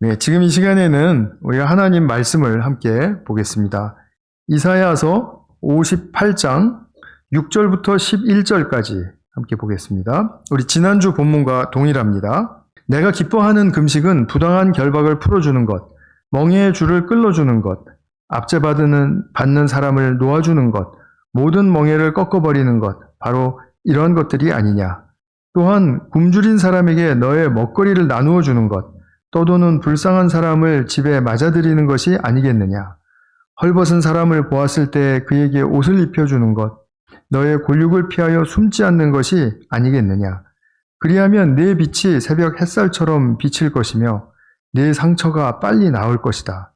네, 지금 이 시간에는 우리가 하나님 말씀을 함께 보겠습니다. 이사야서 58장 6절부터 11절까지 함께 보겠습니다. 우리 지난주 본문과 동일합니다. 내가 기뻐하는 금식은 부당한 결박을 풀어주는 것, 멍에의 줄을 끌어주는 것, 압제받는 사람을 놓아주는 것, 모든 멍에를 꺾어버리는 것, 바로 이런 것들이 아니냐. 또한 굶주린 사람에게 너의 먹거리를 나누어 주는 것, 떠도는 불쌍한 사람을 집에 맞아들이는 것이 아니겠느냐. 헐벗은 사람을 보았을 때 그에게 옷을 입혀주는 것, 너의 골육을 피하여 숨지 않는 것이 아니겠느냐. 그리하면 네 빛이 새벽 햇살처럼 비칠 것이며 네 상처가 빨리 나을 것이다.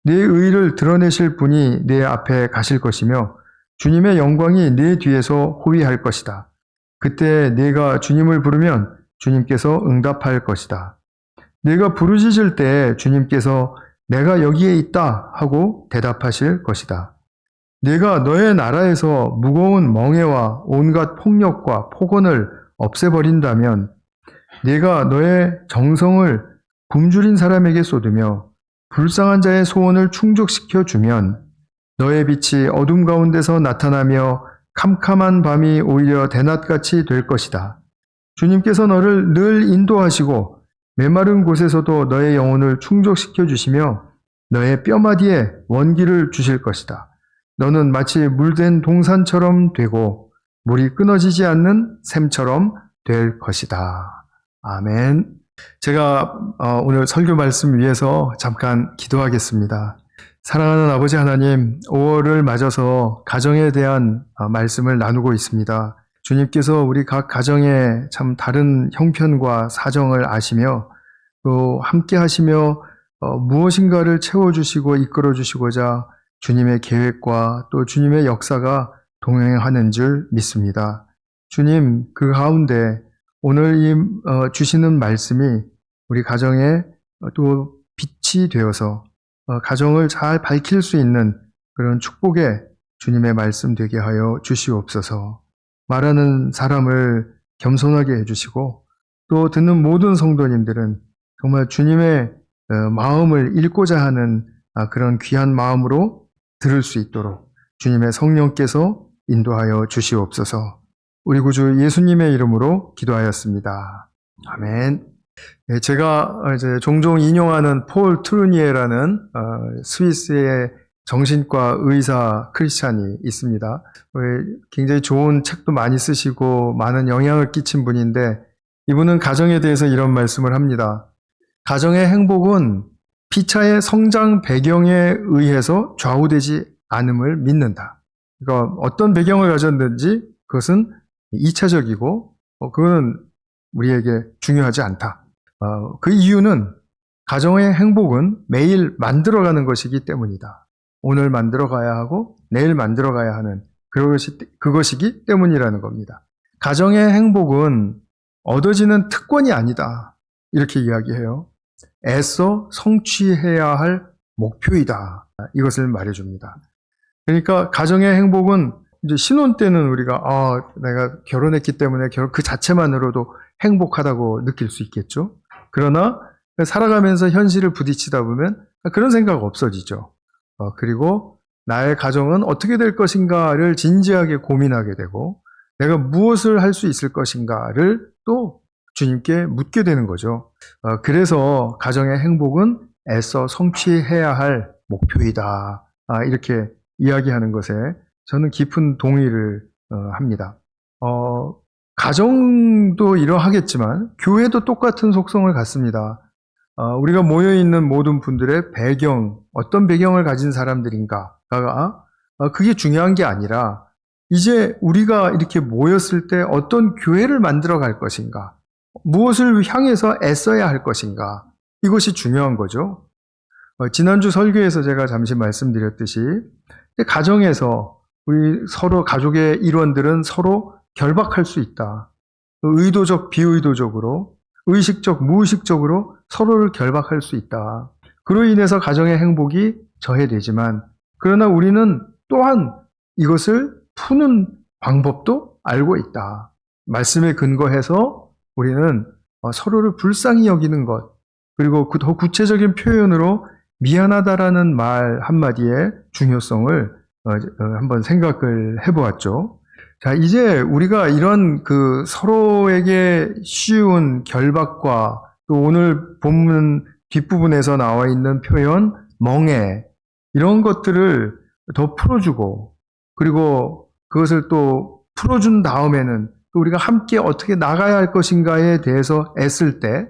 네 의를 드러내실 분이 네 앞에 가실 것이며 주님의 영광이 네 뒤에서 호위할 것이다. 그때 네가 주님을 부르면 주님께서 응답할 것이다. 네가 부르짖을 때 주님께서 내가 여기에 있다 하고 대답하실 것이다. 네가 너의 나라에서 무거운 멍에와 온갖 폭력과 폭언을 없애버린다면 네가 너의 정성을 굶주린 사람에게 쏟으며 불쌍한 자의 소원을 충족시켜 주면 너의 빛이 어둠 가운데서 나타나며 캄캄한 밤이 오히려 대낮같이 될 것이다. 주님께서 너를 늘 인도하시고 메마른 곳에서도 너의 영혼을 충족시켜 주시며 너의 뼈마디에 원기를 주실 것이다. 너는 마치 물된 동산처럼 되고 물이 끊어지지 않는 샘처럼 될 것이다. 아멘. 제가 오늘 설교 말씀 위해서 잠깐 기도하겠습니다. 사랑하는 아버지 하나님, 5월을 맞아서 가정에 대한 말씀을 나누고 있습니다. 주님께서 우리 각 가정의 참 다른 형편과 사정을 아시며 또 함께 하시며 무엇인가를 채워주시고 이끌어주시고자 주님의 계획과 또 주님의 역사가 동행하는 줄 믿습니다. 주님, 그 가운데 오늘 이 주시는 말씀이 우리 가정에 또 빛이 되어서 가정을 잘 밝힐 수 있는 그런 축복의 주님의 말씀 되게 하여 주시옵소서. 말하는 사람을 겸손하게 해주시고 또 듣는 모든 성도님들은 정말 주님의 마음을 읽고자 하는 그런 귀한 마음으로 들을 수 있도록 주님의 성령께서 인도하여 주시옵소서. 우리 구주 예수님의 이름으로 기도하였습니다. 아멘. 네, 제가 이제 종종 인용하는 폴 트루니에라는 스위스의 정신과 의사 크리스찬이 있습니다. 굉장히 좋은 책도 많이 쓰시고 많은 영향을 끼친 분인데 이분은 가정에 대해서 이런 말씀을 합니다. 가정의 행복은 피차의 성장 배경에 의해서 좌우되지 않음을 믿는다. 그러니까 어떤 배경을 가졌는지 그것은 2차적이고 그거는 우리에게 중요하지 않다. 그 이유는 가정의 행복은 매일 만들어가는 것이기 때문이다. 오늘 만들어가야 하고 내일 만들어가야 하는 그것이기 때문이라는 겁니다. 가정의 행복은 얻어지는 특권이 아니다. 이렇게 이야기해요. 애써 성취해야 할 목표이다. 이것을 말해줍니다. 그러니까 가정의 행복은 이제 신혼 때는 우리가 내가 결혼했기 때문에 그 자체만으로도 행복하다고 느낄 수 있겠죠. 그러나 살아가면서 현실을 부딪히다 보면 그런 생각 없어지죠. 그리고 나의 가정은 어떻게 될 것인가를 진지하게 고민하게 되고 내가 무엇을 할 수 있을 것인가를 또 주님께 묻게 되는 거죠. 그래서 가정의 행복은 애써 성취해야 할 목표이다. 이렇게 이야기하는 것에 저는 깊은 동의를 합니다. 가정도 이러하겠지만 교회도 똑같은 속성을 갖습니다. 우리가 모여있는 모든 분들의 배경, 어떤 배경을 가진 사람들인가가 그게 중요한 게 아니라 이제 우리가 이렇게 모였을 때 어떤 교회를 만들어 갈 것인가, 무엇을 향해서 애써야 할 것인가, 이것이 중요한 거죠. 지난주 설교에서 제가 잠시 말씀드렸듯이 가정에서 우리 서로 가족의 일원들은 서로 결박할 수 있다. 의도적, 비의도적으로, 의식적, 무의식적으로 서로를 결박할 수 있다. 그로 인해서 가정의 행복이 저해되지만 그러나 우리는 또한 이것을 푸는 방법도 알고 있다. 말씀에 근거해서 우리는 서로를 불쌍히 여기는 것, 그리고 더 구체적인 표현으로 미안하다라는 말 한마디의 중요성을 한번 생각을 해보았죠. 자, 이제 우리가 이런 그 서로에게 쉬운 결박과 또 오늘 본문 뒷부분에서 나와 있는 표현, 멍해, 이런 것들을 더 풀어주고, 그리고 그것을 또 풀어준 다음에는 또 우리가 함께 어떻게 나가야 할 것인가에 대해서 애쓸 때,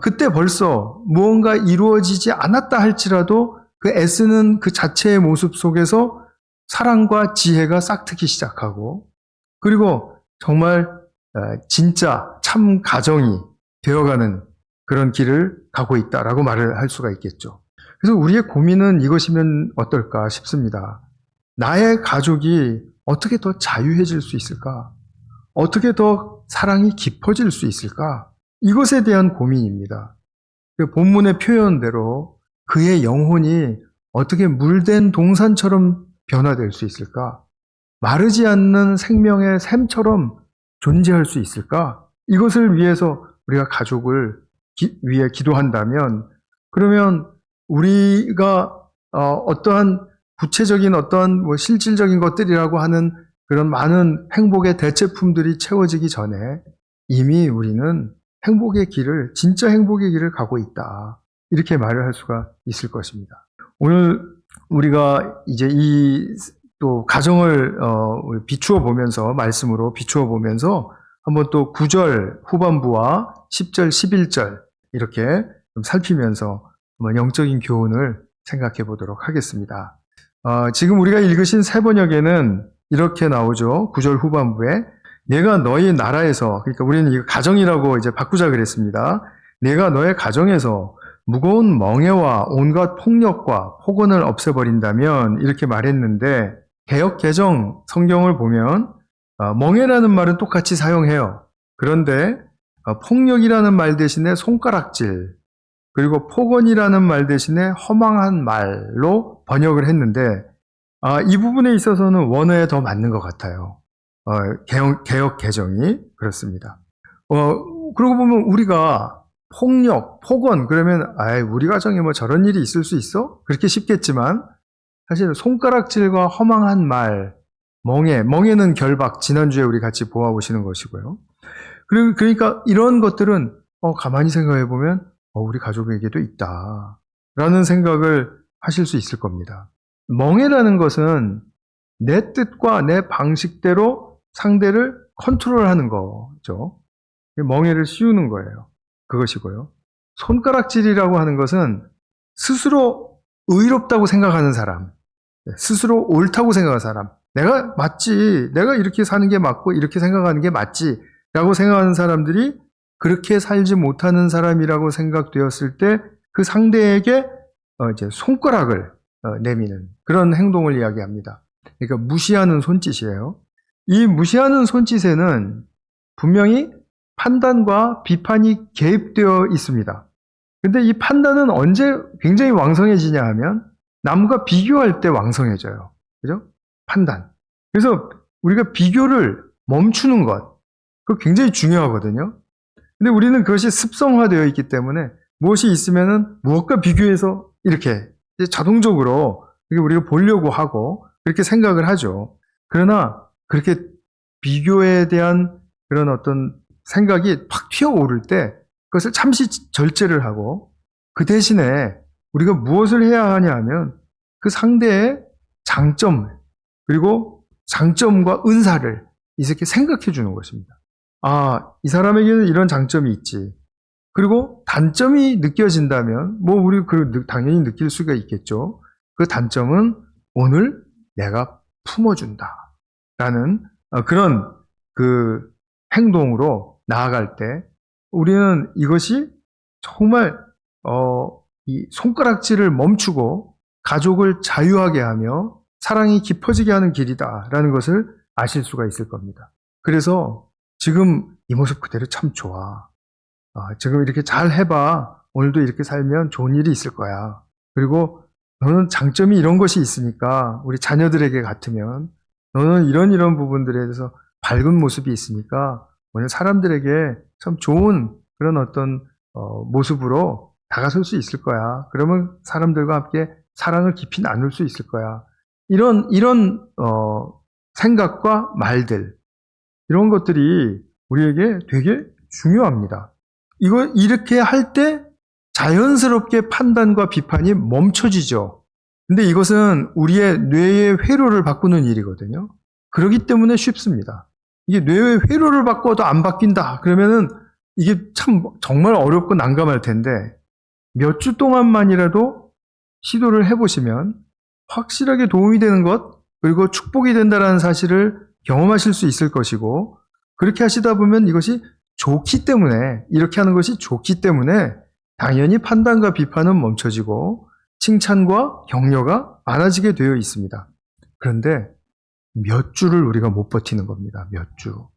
그때 벌써 무언가 이루어지지 않았다 할지라도 그 애쓰는 그 자체의 모습 속에서 사랑과 지혜가 싹트기 시작하고, 그리고 정말 진짜 참 가정이 되어가는 그런 길을 가고 있다라고 말을 할 수가 있겠죠. 그래서 우리의 고민은 이것이면 어떨까 싶습니다. 나의 가족이 어떻게 더 자유해질 수 있을까? 어떻게 더 사랑이 깊어질 수 있을까? 이것에 대한 고민입니다. 본문의 표현대로 그의 영혼이 어떻게 물된 동산처럼 변화될 수 있을까? 마르지 않는 생명의 샘처럼 존재할 수 있을까? 이것을 위해서 우리가 가족을 위해 기도한다면, 그러면 우리가 어떠한 구체적인 어떤 뭐 실질적인 것들이라고 하는 그런 많은 행복의 대체품들이 채워지기 전에 이미 우리는 행복의 길을, 진짜 행복의 길을 가고 있다. 이렇게 말을 할 수가 있을 것입니다. 오늘 우리가 이제 또 가정을 비추어 보면서, 말씀으로 비추어 보면서 한번 또 9절 후반부와 10절, 11절 이렇게 좀 살피면서 한번 영적인 교훈을 생각해 보도록 하겠습니다. 지금 우리가 읽으신 세 번역에는 이렇게 나오죠. 9절 후반부에 내가 너희 나라에서, 그러니까 우리는 이거 가정이라고 이제 바꾸자 그랬습니다. 내가 너의 가정에서 무거운 멍에와 온갖 폭력과 폭언을 없애버린다면, 이렇게 말했는데, 개역 개정 성경을 보면 멍에라는 말은 똑같이 사용해요. 그런데 폭력이라는 말 대신에 손가락질, 그리고 폭언이라는 말 대신에 허망한 말로 번역을 했는데, 이 부분에 있어서는 원어에 더 맞는 것 같아요. 개역 개정이 그렇습니다. 그러고 보면 우리가 폭력, 폭언 그러면 우리 가정에 뭐 저런 일이 있을 수 있어? 그렇게 쉽겠지만 사실 손가락질과 허망한 말, 멍에는 결박, 지난주에 우리 같이 보아보시는 것이고요. 그러니까 이런 것들은 가만히 생각해 보면 우리 가족에게도 있다 라는 생각을 하실 수 있을 겁니다. 멍해라는 것은 내 뜻과 내 방식대로 상대를 컨트롤하는 거죠. 멍해를 씌우는 거예요. 그것이고요. 손가락질이라고 하는 것은 스스로 의롭다고 생각하는 사람, 스스로 옳다고 생각하는 사람, 내가 맞지, 내가 이렇게 사는 게 맞고 이렇게 생각하는 게 맞지 라고 생각하는 사람들이 그렇게 살지 못하는 사람이라고 생각되었을 때 그 상대에게 이제 손가락을 내미는 그런 행동을 이야기합니다. 그러니까 무시하는 손짓이에요. 이 무시하는 손짓에는 분명히 판단과 비판이 개입되어 있습니다. 근데 이 판단은 언제 굉장히 왕성해지냐 하면 남과 비교할 때 왕성해져요. 그죠? 판단. 그래서 우리가 비교를 멈추는 것, 그거 굉장히 중요하거든요. 근데 우리는 그것이 습성화되어 있기 때문에 무엇이 있으면은 무엇과 비교해서 이렇게 자동적으로 우리가 보려고 하고 그렇게 생각을 하죠. 그러나 그렇게 비교에 대한 그런 어떤 생각이 팍 튀어오를 때 그것을 잠시 절제를 하고 그 대신에 우리가 무엇을 해야 하냐 하면 그 상대의 장점 그리고 장점과 은사를 이렇게 생각해 주는 것입니다. 이 사람에게는 이런 장점이 있지. 그리고 단점이 느껴진다면 우리 당연히 느낄 수가 있겠죠. 그 단점은 오늘 내가 품어준다 라는 그런 그 행동으로 나아갈 때 우리는 이것이 정말 이 손가락질을 멈추고 가족을 자유하게 하며 사랑이 깊어지게 하는 길이다라는 것을 아실 수가 있을 겁니다. 그래서 지금 이 모습 그대로 참 좋아. 지금 이렇게 잘 해봐. 오늘도 이렇게 살면 좋은 일이 있을 거야. 그리고 너는 장점이 이런 것이 있으니까 우리 자녀들에게 같으면 너는 이런 부분들에 대해서 밝은 모습이 있으니까 오늘 사람들에게 참 좋은 그런 어떤 모습으로 다가설 수 있을 거야. 그러면 사람들과 함께 사랑을 깊이 나눌 수 있을 거야. 이런 생각과 말들, 이런 것들이 우리에게 되게 중요합니다. 이렇게 할 때 자연스럽게 판단과 비판이 멈춰지죠. 근데 이것은 우리의 뇌의 회로를 바꾸는 일이거든요. 그렇기 때문에 쉽습니다. 이게 뇌의 회로를 바꿔도 안 바뀐다. 그러면은 이게 참 정말 어렵고 난감할 텐데 몇 주 동안만이라도 시도를 해보시면 확실하게 도움이 되는 것, 그리고 축복이 된다는 사실을 경험하실 수 있을 것이고, 그렇게 하시다 보면 이것이 좋기 때문에, 이렇게 하는 것이 좋기 때문에 당연히 판단과 비판은 멈춰지고 칭찬과 격려가 많아지게 되어 있습니다. 그런데 몇 주를 우리가 못 버티는 겁니다. 몇 주.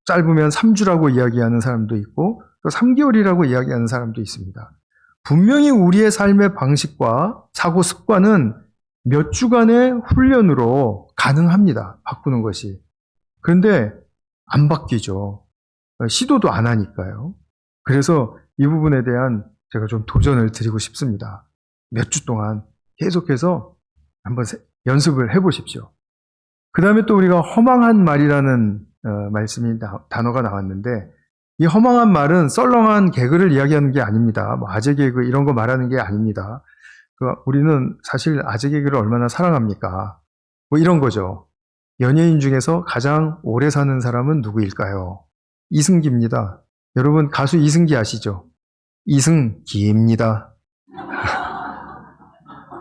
짧으면 3주라고 이야기하는 사람도 있고 또 3개월이라고 이야기하는 사람도 있습니다. 분명히 우리의 삶의 방식과 사고 습관은 몇 주간의 훈련으로 가능합니다. 바꾸는 것이. 그런데 안 바뀌죠. 시도도 안 하니까요. 그래서 이 부분에 대한 제가 좀 도전을 드리고 싶습니다. 몇 주 동안 계속해서 한번 연습을 해보십시오. 그 다음에 또 우리가 허망한 말이라는 단어가 나왔는데, 이 허망한 말은 썰렁한 개그를 이야기하는 게 아닙니다. 아재 개그 이런 거 말하는 게 아닙니다. 우리는 사실 아재 개그를 얼마나 사랑합니까? 이런 거죠. 연예인 중에서 가장 오래 사는 사람은 누구일까요? 이승기입니다. 여러분 가수 이승기 아시죠? 이승기입니다.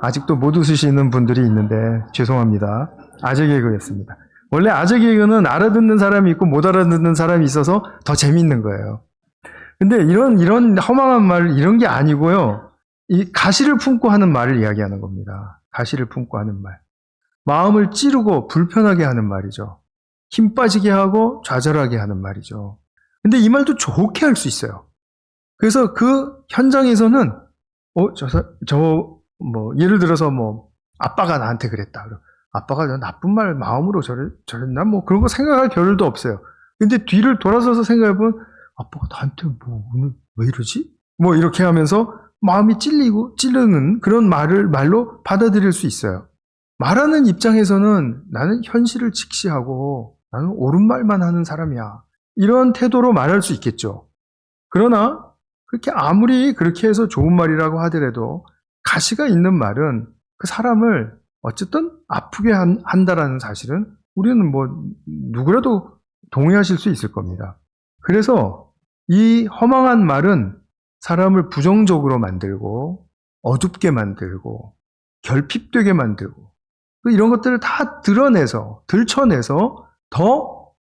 아직도 못 웃으시는 분들이 있는데 죄송합니다. 아재 개그였습니다. 원래 아재 개그는 알아듣는 사람이 있고 못 알아듣는 사람이 있어서 더 재밌는 거예요. 근데 이런 허망한 말 이런 게 아니고요. 이 가시를 품고 하는 말을 이야기하는 겁니다. 가시를 품고 하는 말. 마음을 찌르고 불편하게 하는 말이죠. 힘 빠지게 하고 좌절하게 하는 말이죠. 근데 이 말도 좋게 할 수 있어요. 그래서 그 현장에서는 예를 들어서 아빠가 나한테 그랬다. 아빠가 나쁜 말 마음으로 저랬나? 그런 거 생각할 겨를도 없어요. 근데 뒤를 돌아서서 생각해보면 아빠가 나한테 오늘 왜 이러지? 이렇게 하면서 마음이 찔르는 그런 말로 받아들일 수 있어요. 말하는 입장에서는 나는 현실을 직시하고 나는 옳은 말만 하는 사람이야. 이런 태도로 말할 수 있겠죠. 그러나 아무리 그렇게 해서 좋은 말이라고 하더라도 가시가 있는 말은 그 사람을 어쨌든 아프게 한다라는 사실은 우리는 누구라도 동의하실 수 있을 겁니다. 그래서 이 허망한 말은 사람을 부정적으로 만들고 어둡게 만들고 결핍되게 만들고 이런 것들을 다 들춰내서 더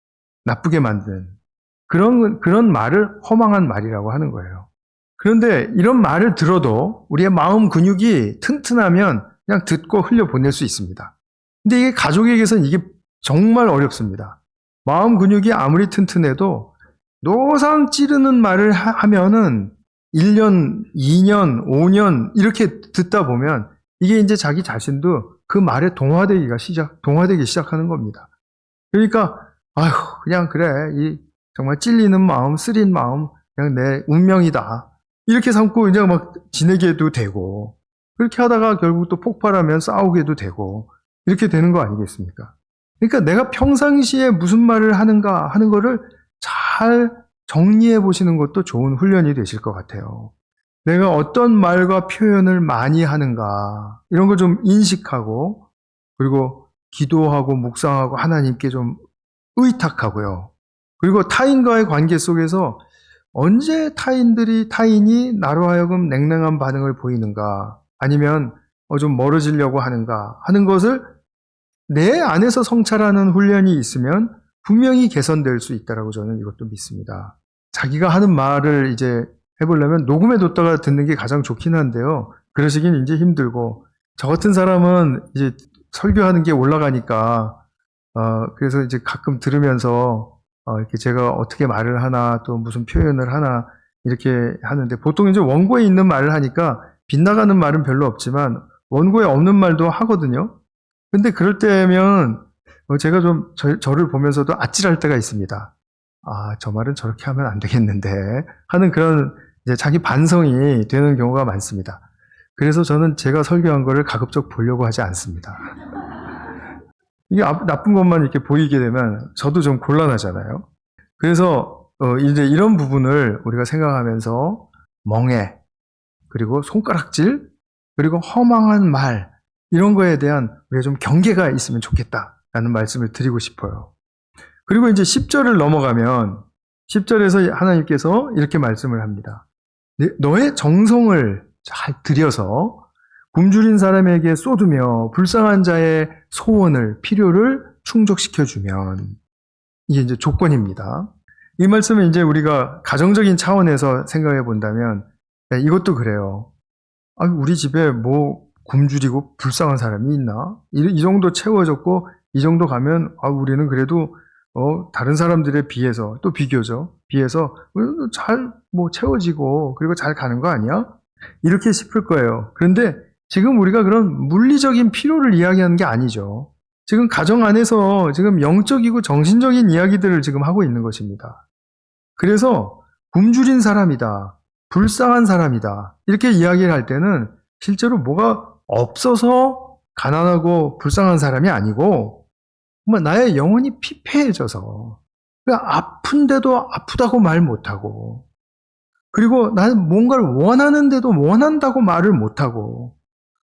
나쁘게 만드는 그런 말을 허망한 말이라고 하는 거예요. 그런데 이런 말을 들어도 우리의 마음 근육이 튼튼하면 그냥 듣고 흘려보낼 수 있습니다. 근데 이게 가족에게서는 이게 정말 어렵습니다. 마음 근육이 아무리 튼튼해도 노상 찌르는 말을 하면은 1년, 2년, 5년 이렇게 듣다 보면 이게 이제 자기 자신도 그 말에 동화되기 시작하는 겁니다. 그러니까 그냥 그래. 정말 찔리는 마음, 쓰린 마음, 그냥 내 운명이다. 이렇게 삼고 이제 지내게도 되고, 그렇게 하다가 결국 또 폭발하면 싸우게도 되고, 이렇게 되는 거 아니겠습니까? 그러니까 내가 평상시에 무슨 말을 하는가 하는 거를 잘 정리해 보시는 것도 좋은 훈련이 되실 것 같아요. 내가 어떤 말과 표현을 많이 하는가, 이런 거 좀 인식하고, 그리고 기도하고 묵상하고 하나님께 좀 의탁하고요. 그리고 타인과의 관계 속에서 언제 타인이 나로 하여금 냉랭한 반응을 보이는가, 아니면 좀 멀어지려고 하는가 하는 것을 내 안에서 성찰하는 훈련이 있으면 분명히 개선될 수 있다라고 저는 이것도 믿습니다. 자기가 하는 말을 이제 해보려면 녹음해 뒀다가 듣는 게 가장 좋긴 한데요. 그러시긴 이제 힘들고, 저 같은 사람은 이제 설교하는 게 올라가니까, 그래서 이제 가끔 들으면서, 이렇게 제가 어떻게 말을 하나, 또 무슨 표현을 하나, 이렇게 하는데, 보통 이제 원고에 있는 말을 하니까, 빗나가는 말은 별로 없지만, 원고에 없는 말도 하거든요. 근데 그럴 때면, 제가 좀 저를 보면서도 아찔할 때가 있습니다. 저 말은 저렇게 하면 안 되겠는데, 하는 그런 이제 자기 반성이 되는 경우가 많습니다. 그래서 저는 제가 설교한 거를 가급적 보려고 하지 않습니다. 이게 나쁜 것만 이렇게 보이게 되면 저도 좀 곤란하잖아요. 그래서 이제 이런 부분을 우리가 생각하면서 멍해, 그리고 손가락질, 그리고 허망한 말, 이런 거에 대한 우리가 좀 경계가 있으면 좋겠다라는 말씀을 드리고 싶어요. 그리고 이제 10절을 넘어가면 10절에서 하나님께서 이렇게 말씀을 합니다. 너의 정성을 잘 들여서 굶주린 사람에게 쏟으며 불쌍한 자의 소원을, 필요를 충족시켜주면, 이게 이제 조건입니다. 이 말씀은 이제 우리가 가정적인 차원에서 생각해 본다면 이것도 그래요. 우리 집에 뭐 굶주리고 불쌍한 사람이 있나? 이 정도 채워졌고 이 정도 가면 우리는 그래도 다른 사람들에 비해서, 또 비교죠. 비해서 잘 뭐 채워지고 그리고 잘 가는 거 아니야? 이렇게 싶을 거예요. 그런데 지금 우리가 그런 물리적인 필요를 이야기하는 게 아니죠. 지금 가정 안에서 지금 영적이고 정신적인 이야기들을 지금 하고 있는 것입니다. 그래서 굶주린 사람이다, 불쌍한 사람이다, 이렇게 이야기를 할 때는 실제로 뭐가 없어서 가난하고 불쌍한 사람이 아니고 정말 나의 영혼이 피폐해져서 아픈데도 아프다고 말 못하고, 그리고 나는 뭔가를 원하는데도 원한다고 말을 못하고,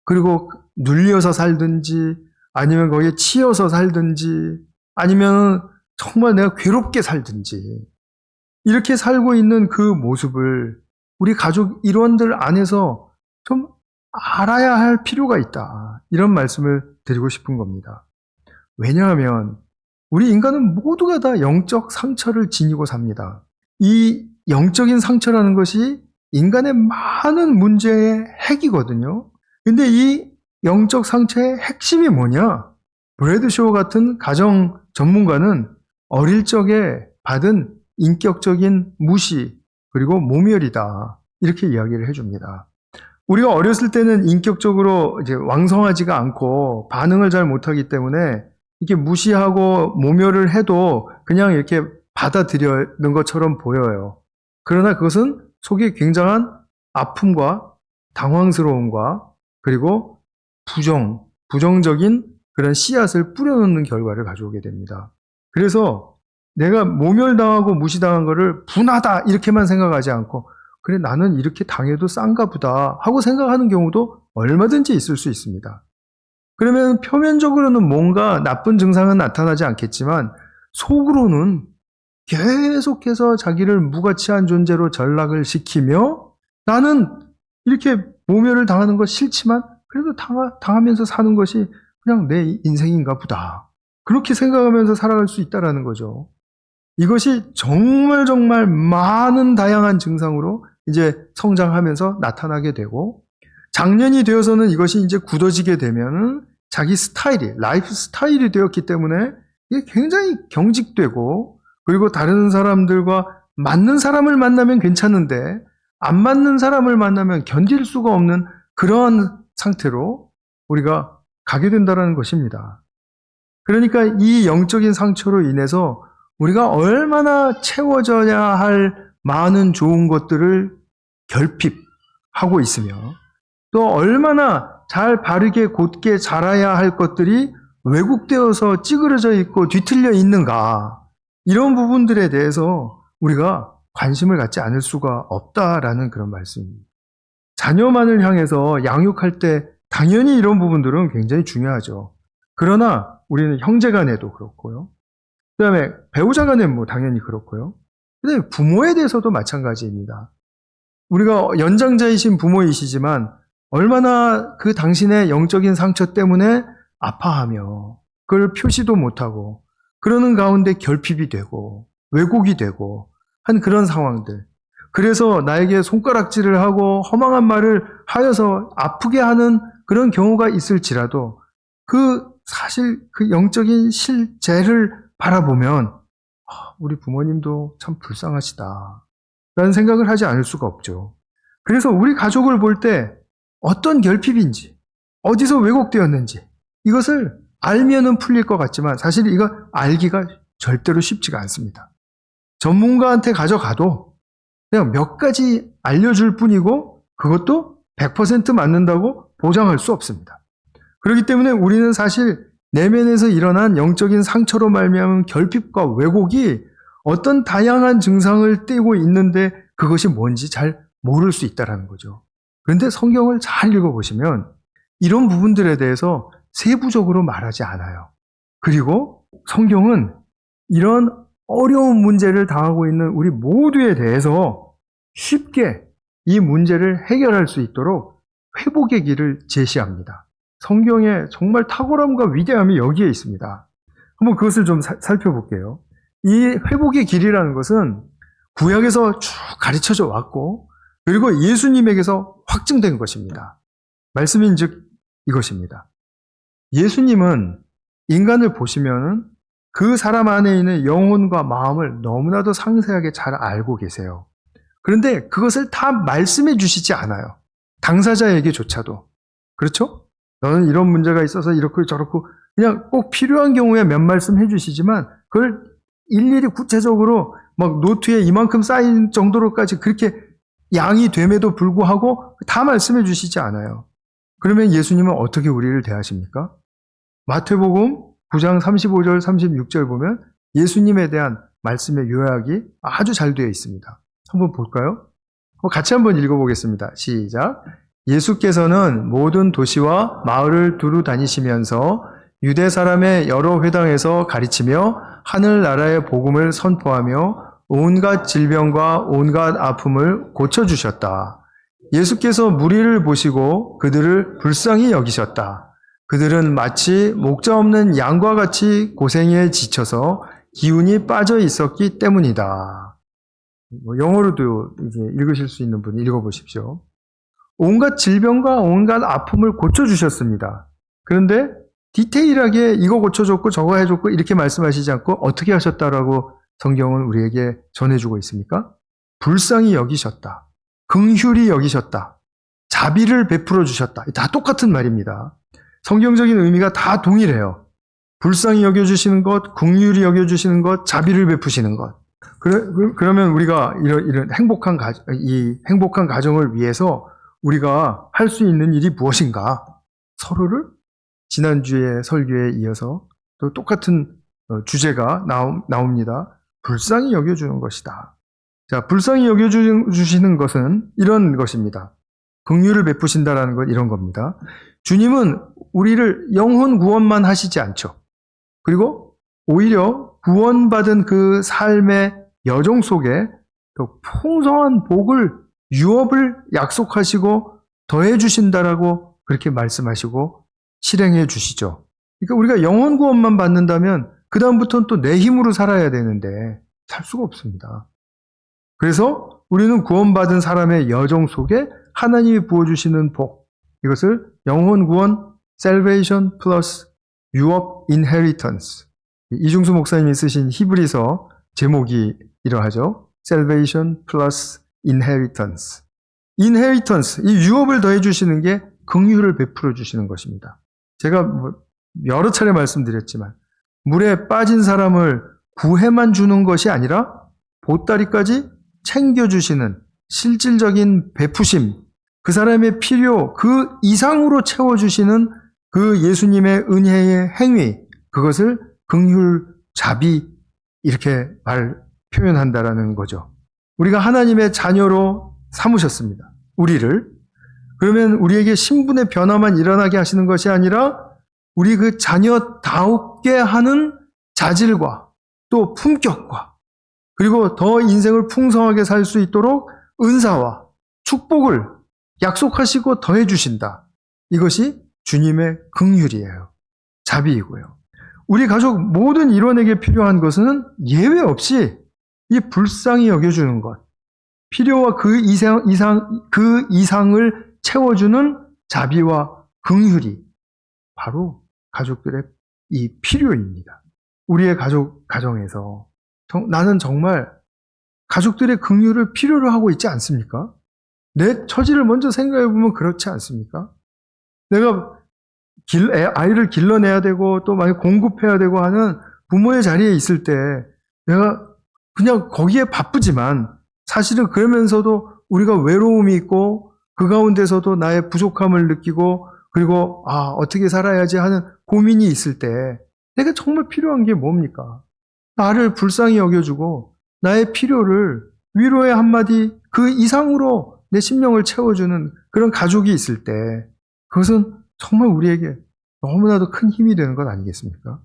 그리고 눌려서 살든지 아니면 거기에 치여서 살든지 아니면 정말 내가 괴롭게 살든지 이렇게 살고 있는 그 모습을 우리 가족 일원들 안에서 좀 알아야 할 필요가 있다, 이런 말씀을 드리고 싶은 겁니다. 왜냐하면 우리 인간은 모두가 다 영적 상처를 지니고 삽니다. 이 영적인 상처라는 것이 인간의 많은 문제의 핵이거든요. 근데 이 영적 상처의 핵심이 뭐냐? 브래드쇼 같은 가정 전문가는 어릴 적에 받은 인격적인 무시, 그리고 모멸이다, 이렇게 이야기를 해줍니다. 우리가 어렸을 때는 인격적으로 이제 왕성하지가 않고 반응을 잘 못하기 때문에 이렇게 무시하고 모멸을 해도 그냥 이렇게 받아들이는 것처럼 보여요. 그러나 그것은 속에 굉장한 아픔과 당황스러움과 그리고 부정적인 그런 씨앗을 뿌려놓는 결과를 가져오게 됩니다. 그래서 내가 모멸당하고 무시당한 거를 분하다 이렇게만 생각하지 않고, 그래 나는 이렇게 당해도 싼가 보다 하고 생각하는 경우도 얼마든지 있을 수 있습니다. 그러면 표면적으로는 뭔가 나쁜 증상은 나타나지 않겠지만 속으로는 계속해서 자기를 무가치한 존재로 전락을 시키며, 나는 이렇게 모멸을 당하는 거 싫지만 그래도 당하면서 사는 것이 그냥 내 인생인가 보다, 그렇게 생각하면서 살아갈 수 있다는 거죠. 이것이 정말 많은 다양한 증상으로 이제 성장하면서 나타나게 되고, 장년이 되어서는 이것이 이제 굳어지게 되면은 자기 스타일이, 라이프 스타일이 되었기 때문에 이게 굉장히 경직되고, 그리고 다른 사람들과 맞는 사람을 만나면 괜찮은데 안 맞는 사람을 만나면 견딜 수가 없는 그러한 상태로 우리가 가게 된다는 것입니다. 그러니까 이 영적인 상처로 인해서 우리가 얼마나 채워져야 할 많은 좋은 것들을 결핍하고 있으며, 또 얼마나 잘 바르게 곧게 자라야 할 것들이 왜곡되어서 찌그러져 있고 뒤틀려 있는가, 이런 부분들에 대해서 우리가 관심을 갖지 않을 수가 없다라는 그런 말씀입니다. 자녀만을 향해서 양육할 때 당연히 이런 부분들은 굉장히 중요하죠. 그러나 우리는 형제간에도 그렇고요. 그 다음에 배우자간에는 뭐 당연히 그렇고요. 그 다음에 부모에 대해서도 마찬가지입니다. 우리가 연장자이신 부모이시지만 얼마나 그 당신의 영적인 상처 때문에 아파하며 그걸 표시도 못하고 그러는 가운데 결핍이 되고 왜곡이 되고 한 그런 상황들. 그래서 나에게 손가락질을 하고 허망한 말을 하여서 아프게 하는 그런 경우가 있을지라도 사실 그 영적인 실제를 바라보면 우리 부모님도 참 불쌍하시다 라는 생각을 하지 않을 수가 없죠. 그래서 우리 가족을 볼 때 어떤 결핍인지, 어디서 왜곡되었는지 이것을 알면은 풀릴 것 같지만 사실 이거 알기가 절대로 쉽지가 않습니다. 전문가한테 가져가도 그냥 몇 가지 알려줄 뿐이고 그것도 100% 맞는다고 보장할 수 없습니다. 그렇기 때문에 우리는 사실 내면에서 일어난 영적인 상처로 말미암은 결핍과 왜곡이 어떤 다양한 증상을 띠고 있는데 그것이 뭔지 잘 모를 수 있다는 거죠. 그런데 성경을 잘 읽어보시면 이런 부분들에 대해서 세부적으로 말하지 않아요. 그리고 성경은 이런 어려운 문제를 당하고 있는 우리 모두에 대해서 쉽게 이 문제를 해결할 수 있도록 회복의 길을 제시합니다. 성경의 정말 탁월함과 위대함이 여기에 있습니다. 한번 그것을 좀 살펴볼게요. 이 회복의 길이라는 것은 구약에서 쭉 가르쳐져 왔고 그리고 예수님에게서 확증된 것입니다. 말씀인즉 이것입니다. 예수님은 인간을 보시면 그 사람 안에 있는 영혼과 마음을 너무나도 상세하게 잘 알고 계세요. 그런데 그것을 다 말씀해 주시지 않아요. 당사자에게조차도. 그렇죠? 너는 이런 문제가 있어서 이렇고 저렇고 그냥 꼭 필요한 경우에 몇 말씀 해주시지만 그걸 일일이 구체적으로 막 노트에 이만큼 쌓인 정도로까지 그렇게 양이 됨에도 불구하고 다 말씀해 주시지 않아요. 그러면 예수님은 어떻게 우리를 대하십니까? 마태복음 9장 35절 36절 보면 예수님에 대한 말씀의 요약이 아주 잘 되어 있습니다. 한번 볼까요? 같이 한번 읽어보겠습니다. 시작. 예수께서는 모든 도시와 마을을 두루 다니시면서 유대 사람의 여러 회당에서 가르치며 하늘나라의 복음을 선포하며 온갖 질병과 온갖 아픔을 고쳐주셨다. 예수께서 무리를 보시고 그들을 불쌍히 여기셨다. 그들은 마치 목자 없는 양과 같이 고생에 지쳐서 기운이 빠져 있었기 때문이다. 영어로도 이제 읽으실 수 있는 분 읽어보십시오. 온갖 질병과 온갖 아픔을 고쳐주셨습니다. 그런데 디테일하게 이거 고쳐줬고 저거 해줬고 이렇게 말씀하시지 않고 어떻게 하셨다라고 성경은 우리에게 전해주고 있습니까? 불쌍히 여기셨다. 긍휼히 여기셨다. 자비를 베풀어 주셨다. 다 똑같은 말입니다. 성경적인 의미가 다 동일해요. 불쌍히 여겨주시는 것, 긍휼히 여겨주시는 것, 자비를 베푸시는 것. 그러면 우리가 이런 이 행복한 가정을 위해서 우리가 할 수 있는 일이 무엇인가? 서로를 지난주에 설교에 이어서 또 똑같은 주제가 나옵니다. 불쌍히 여겨주는 것이다. 자, 불쌍히 여겨주시는 것은 이런 것입니다. 긍휼을 베푸신다라는 건 이런 겁니다. 주님은 우리를 영혼 구원만 하시지 않죠. 그리고 오히려 구원받은 그 삶의 여정 속에 또 풍성한 복을, 유업을 약속하시고 더해 주신다라고 그렇게 말씀하시고 실행해 주시죠. 그러니까 우리가 영혼 구원만 받는다면 그 다음부터는 또 내 힘으로 살아야 되는데 살 수가 없습니다. 그래서 우리는 구원받은 사람의 여정 속에 하나님이 부어주시는 복, 이것을 영혼 구원, salvation plus 유업 inheritance. 이중수 목사님이 쓰신 히브리서 제목이 이러하죠. salvation plus inheritance. inheritance, 이 유업을 더해 주시는 게 긍휼을 베풀어 주시는 것입니다. 제가 여러 차례 말씀드렸지만 물에 빠진 사람을 구해만 주는 것이 아니라 보따리까지 챙겨주시는 실질적인 베푸심, 그 사람의 필요, 그 이상으로 채워주시는 그 예수님의 은혜의 행위, 그것을 긍휼, 자비 이렇게 표현한다라는 거죠. 우리가 하나님의 자녀로 삼으셨습니다. 우리를. 그러면 우리에게 신분의 변화만 일어나게 하시는 것이 아니라 우리 그 자녀다우게 하는 자질과 또 품격과 그리고 더 인생을 풍성하게 살 수 있도록 은사와 축복을 약속하시고 더해 주신다. 이것이 주님의 긍휼이에요. 자비이고요. 우리 가족 모든 일원에게 필요한 것은 예외 없이 이 불쌍히 여겨주는 것, 필요와 그 이상을 채워주는 자비와 긍휼이 바로 가족들의 이 필요입니다. 우리의 가정에서 나는 정말 가족들의 긍휼을 필요로 하고 있지 않습니까? 내 처지를 먼저 생각해 보면 그렇지 않습니까? 내가 아이를 길러내야 되고 또 많이 공급해야 되고 하는 부모의 자리에 있을 때 내가 그냥 거기에 바쁘지만 사실은 그러면서도 우리가 외로움이 있고 그 가운데서도 나의 부족함을 느끼고 그리고 어떻게 살아야지 하는 고민이 있을 때 내가 정말 필요한 게 뭡니까? 나를 불쌍히 여겨주고 나의 필요를 위로의 한마디 그 이상으로 내 심령을 채워주는 그런 가족이 있을 때 그것은 정말 우리에게 너무나도 큰 힘이 되는 것 아니겠습니까?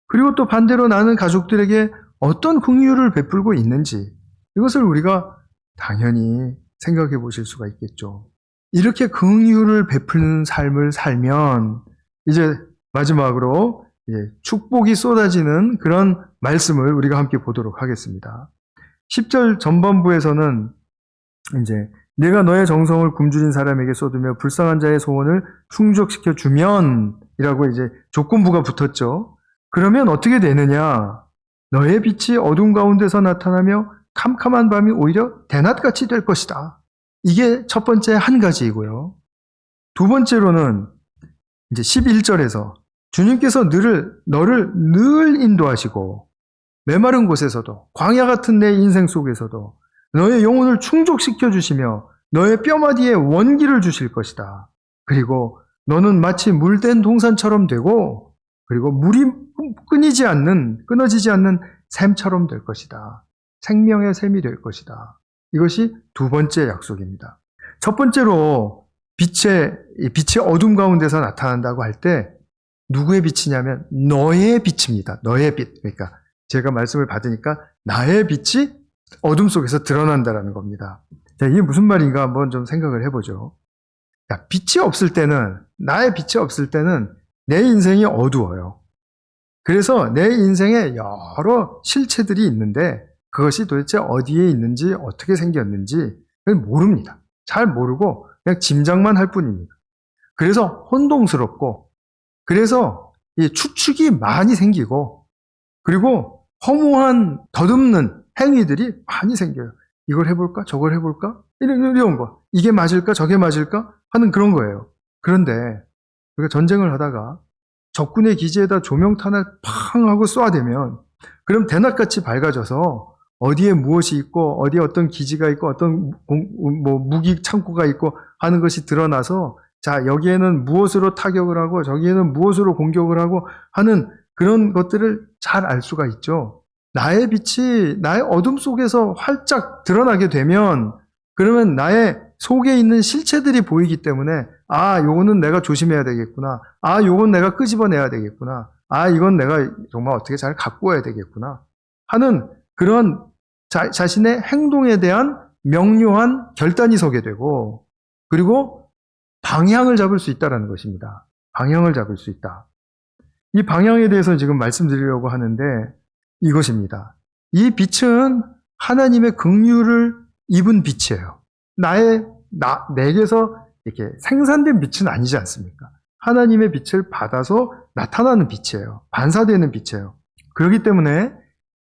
그리고 또 반대로 나는 가족들에게 어떤 긍휼을 베풀고 있는지 이것을 우리가 당연히 생각해 보실 수가 있겠죠. 이렇게 긍휼을 베푸는 삶을 살면 이제 마지막으로 축복이 쏟아지는 그런 말씀을 우리가 함께 보도록 하겠습니다. 10절 전반부에서는 이제 내가 너의 정성을 굶주린 사람에게 쏟으며 불쌍한 자의 소원을 충족시켜 주면 이라고 이제 조건부가 붙었죠. 그러면 어떻게 되느냐? 너의 빛이 어둠 가운데서 나타나며 캄캄한 밤이 오히려 대낮같이 될 것이다. 이게 첫 번째 한 가지이고요. 두 번째로는 이제 11절에서 주님께서 너를 늘 인도하시고 메마른 곳에서도 광야 같은 내 인생 속에서도 너의 영혼을 충족시켜 주시며 너의 뼈마디에 원기를 주실 것이다. 그리고 너는 마치 물된 동산처럼 되고 그리고 물이 끊어지지 않는 샘처럼 될 것이다. 생명의 샘이 될 것이다. 이것이 두 번째 약속입니다. 첫 번째로 빛이 어둠 가운데서 나타난다고 할 때 누구의 빛이냐면 너의 빛입니다. 너의 빛. 그러니까 제가 말씀을 받으니까 나의 빛이 어둠 속에서 드러난다라는 겁니다. 자, 이게 무슨 말인가 한번 좀 생각을 해보죠. 자, 나의 빛이 없을 때는 내 인생이 어두워요. 그래서 내 인생에 여러 실체들이 있는데 그것이 도대체 어디에 있는지 어떻게 생겼는지 모릅니다. 잘 모르고 그냥 짐작만 할 뿐입니다. 그래서 혼동스럽고 그래서 이 추측이 많이 생기고 그리고 허무한 덧없는 행위들이 많이 생겨요. 이걸 해볼까? 저걸 해볼까? 이런 거. 이게 맞을까? 저게 맞을까? 하는 그런 거예요. 그런데 우리가 전쟁을 하다가 적군의 기지에다 조명탄을 팡 하고 쏴대면 그럼 대낮같이 밝아져서 어디에 무엇이 있고 어디에 어떤 기지가 있고 어떤 무기 창고가 있고 하는 것이 드러나서 자 여기에는 무엇으로 타격을 하고 저기에는 무엇으로 공격을 하고 하는 그런 것들을 잘 알 수가 있죠. 나의 빛이 나의 어둠 속에서 활짝 드러나게 되면 그러면 나의 속에 있는 실체들이 보이기 때문에 요거는 내가 조심해야 되겠구나. 요건 내가 끄집어내야 되겠구나. 이건 내가 정말 어떻게 잘 가꾸어야 되겠구나. 하는 그런 자신의 행동에 대한 명료한 결단이 서게 되고 그리고 방향을 잡을 수 있다는 것입니다. 방향을 잡을 수 있다. 이 방향에 대해서 지금 말씀드리려고 하는데 이것입니다. 이 빛은 하나님의 긍휼을 입은 빛이에요. 내게서 이렇게 생산된 빛은 아니지 않습니까? 하나님의 빛을 받아서 나타나는 빛이에요. 반사되는 빛이에요. 그렇기 때문에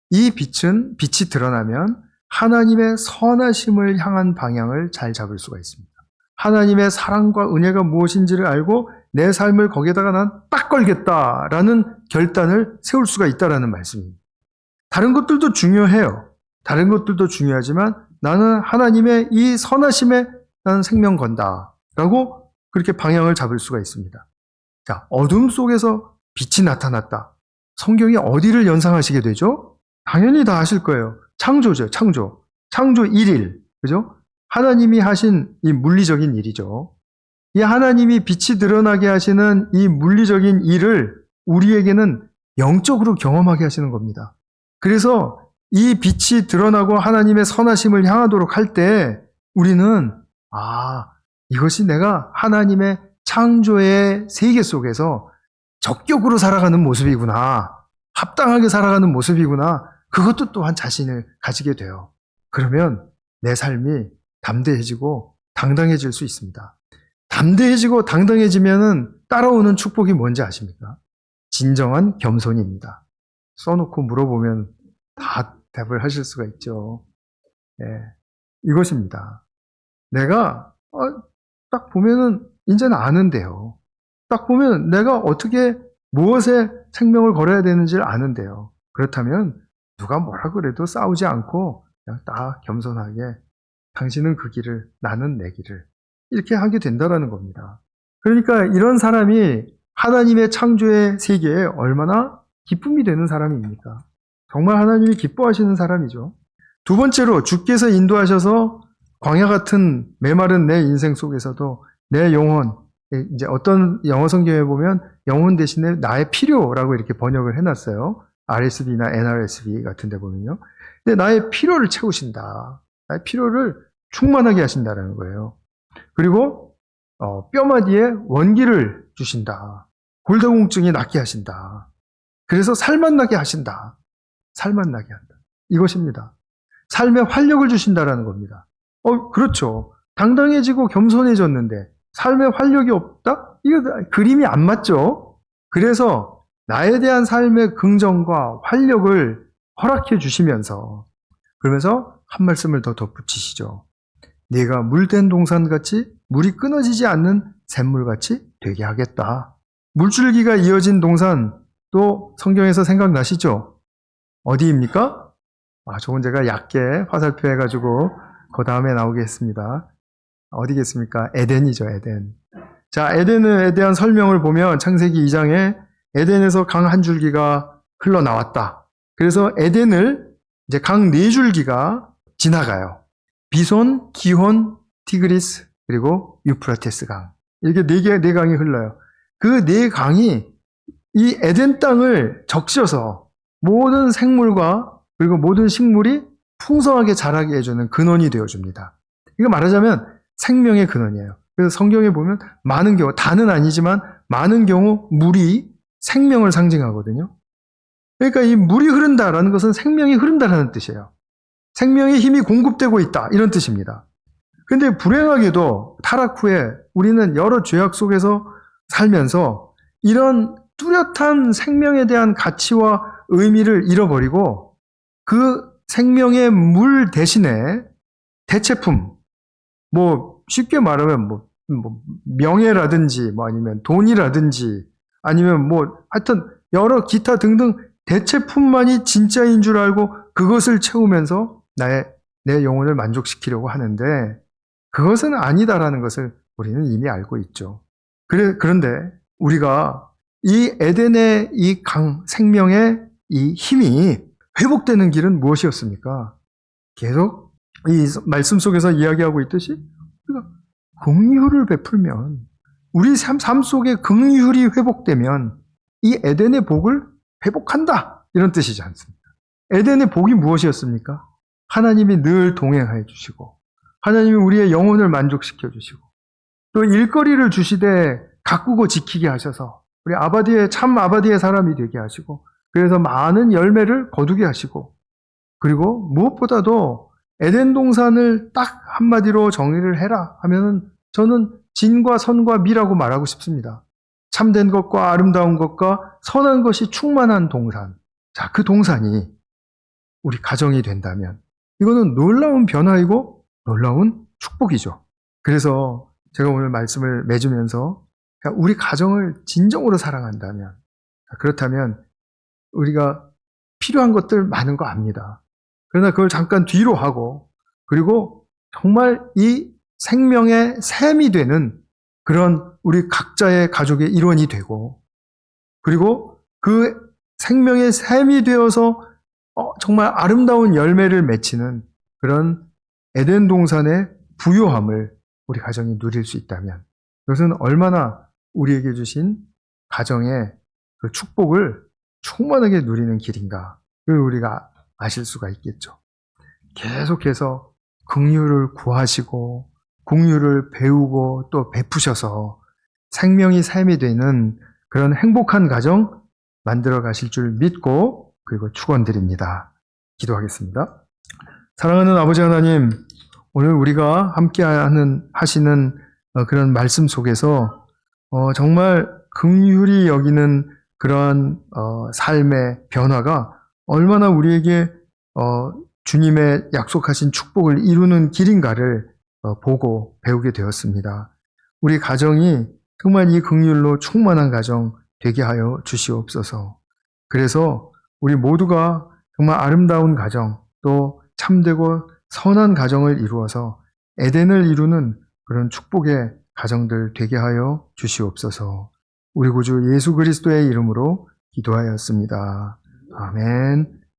이 빛이 드러나면 하나님의 선하심을 향한 방향을 잘 잡을 수가 있습니다. 하나님의 사랑과 은혜가 무엇인지를 알고 내 삶을 거기에다가 난 딱 걸겠다라는 결단을 세울 수가 있다라는 말씀입니다. 다른 것들도 중요해요. 다른 것들도 중요하지만 나는 하나님의 이 선하심에 나는 생명 건다라고 그렇게 방향을 잡을 수가 있습니다. 자, 어둠 속에서 빛이 나타났다. 성경이 어디를 연상하시게 되죠? 당연히 다 아실 거예요. 창조죠, 창조. 창조 1일. 그죠? 하나님이 하신 이 물리적인 일이죠. 이 하나님이 빛이 드러나게 하시는 이 물리적인 일을 우리에게는 영적으로 경험하게 하시는 겁니다. 그래서 이 빛이 드러나고 하나님의 선하심을 향하도록 할 때 우리는 이것이 내가 하나님의 창조의 세계 속에서 적격으로 살아가는 모습이구나. 합당하게 살아가는 모습이구나. 그것도 또한 자신을 가지게 돼요. 그러면 내 삶이 담대해지고 당당해질 수 있습니다. 담대해지고 당당해지면은 따라오는 축복이 뭔지 아십니까? 진정한 겸손입니다. 써놓고 물어보면 다 답을 하실 수가 있죠. 이것입니다. 내가 딱 보면은 이제는 아는데요. 딱 보면 내가 어떻게 무엇에 생명을 걸어야 되는지를 아는데요. 그렇다면 누가 뭐라 그래도 싸우지 않고 그냥 딱 겸손하게 당신은 그 길을, 나는 내 길을. 이렇게 하게 된다라는 겁니다. 그러니까 이런 사람이 하나님의 창조의 세계에 얼마나 기쁨이 되는 사람입니까? 정말 하나님이 기뻐하시는 사람이죠. 두 번째로 주께서 인도하셔서 광야 같은 메마른 내 인생 속에서도 내 영혼, 이제 어떤 영어 성경에 보면 영혼 대신에 나의 필요라고 이렇게 번역을 해놨어요. RSV나 NRSV 같은 데 보면요. 근데 나의 필요를 채우신다. 나의 필요를 충만하게 하신다는 거예요. 그리고 뼈마디에 원기를 주신다. 골다공증이 낫게 하신다. 그래서 살맛나게 하신다. 살맛나게 한다. 이것입니다. 삶의 활력을 주신다라는 겁니다. 그렇죠. 당당해지고 겸손해졌는데 삶의 활력이 없다? 이거 그림이 안 맞죠? 그래서 나에 대한 삶의 긍정과 활력을 허락해 주시면서 그러면서 한 말씀을 더 덧붙이시죠. 네가 물된 동산같이 물이 끊어지지 않는 샘물같이 되게 하겠다. 물줄기가 이어진 동산 또 성경에서 생각나시죠? 어디입니까? 저건 제가 얕게 화살표 해가지고 그 다음에 나오겠습니다. 어디겠습니까? 에덴이죠, 에덴. 자, 에덴에 대한 설명을 보면 창세기 2장에 에덴에서 강 한 줄기가 흘러나왔다. 그래서 에덴을 이제 강 네 줄기가 지나가요. 비손, 기혼, 티그리스, 그리고 유프라테스 강. 이렇게 네 강이 흘러요. 그 네 강이 이 에덴 땅을 적셔서 모든 생물과 그리고 모든 식물이 풍성하게 자라게 해주는 근원이 되어줍니다. 이거 말하자면 생명의 근원이에요. 그래서 성경에 보면 많은 경우, 다는 아니지만 많은 경우 물이 생명을 상징하거든요. 그러니까 이 물이 흐른다라는 것은 생명이 흐른다라는 뜻이에요. 생명의 힘이 공급되고 있다 이런 뜻입니다. 근데 불행하게도 타락 후에 우리는 여러 죄악 속에서 살면서 이런 뚜렷한 생명에 대한 가치와 의미를 잃어버리고 그 생명의 물 대신에 대체품, 쉽게 말하면 명예라든지 아니면 돈이라든지 아니면 하여튼 여러 기타 등등 대체품만이 진짜인 줄 알고 그것을 채우면서 내 영혼을 만족시키려고 하는데 그것은 아니다라는 것을 우리는 이미 알고 있죠. 그런데 우리가 이 에덴의 이 강, 생명의 이 힘이 회복되는 길은 무엇이었습니까? 계속 이 말씀 속에서 이야기하고 있듯이 우리가 긍휼을 베풀면 우리 삶 속에 긍휼이 회복되면 이 에덴의 복을 회복한다 이런 뜻이지 않습니까? 에덴의 복이 무엇이었습니까? 하나님이 늘 동행하여 주시고 하나님이 우리의 영혼을 만족시켜 주시고 또 일거리를 주시되 가꾸고 지키게 하셔서 우리 참 아바디의 사람이 되게 하시고 그래서 많은 열매를 거두게 하시고 그리고 무엇보다도 에덴 동산을 딱 한마디로 정리를 해라 하면은 저는 진과 선과 미라고 말하고 싶습니다. 참된 것과 아름다운 것과 선한 것이 충만한 동산. 자, 그 동산이 우리 가정이 된다면 이거는 놀라운 변화이고 놀라운 축복이죠. 그래서 제가 오늘 말씀을 맺으면서 우리 가정을 진정으로 사랑한다면 그렇다면 우리가 필요한 것들 많은 거 압니다. 그러나 그걸 잠깐 뒤로 하고 그리고 정말 이 생명의 샘이 되는 그런 우리 각자의 가족의 일원이 되고 그리고 그 생명의 샘이 되어서 정말 아름다운 열매를 맺히는 그런 에덴 동산의 부요함을 우리 가정이 누릴 수 있다면 이것은 얼마나 우리에게 주신 가정의 그 축복을 충만하게 누리는 길인가 그걸 우리가 아실 수가 있겠죠. 계속해서 긍휼을 구하시고 긍휼을 배우고 또 베푸셔서 생명이 샘이 되는 그런 행복한 가정 만들어 가실 줄 믿고 그리고 축원드립니다. 기도하겠습니다. 사랑하는 아버지 하나님, 오늘 우리가 함께 하시는 그런 말씀 속에서 정말 긍휼히 여기는 그러한 삶의 변화가 얼마나 우리에게 주님의 약속하신 축복을 이루는 길인가를 보고 배우게 되었습니다. 우리 가정이 정말 이 긍휼로 충만한 가정 되게 하여 주시옵소서. 그래서 우리 모두가 정말 아름다운 가정 또 참되고 선한 가정을 이루어서 에덴을 이루는 그런 축복의 가정들 되게 하여 주시옵소서. 우리 구주 예수 그리스도의 이름으로 기도하였습니다. 아멘.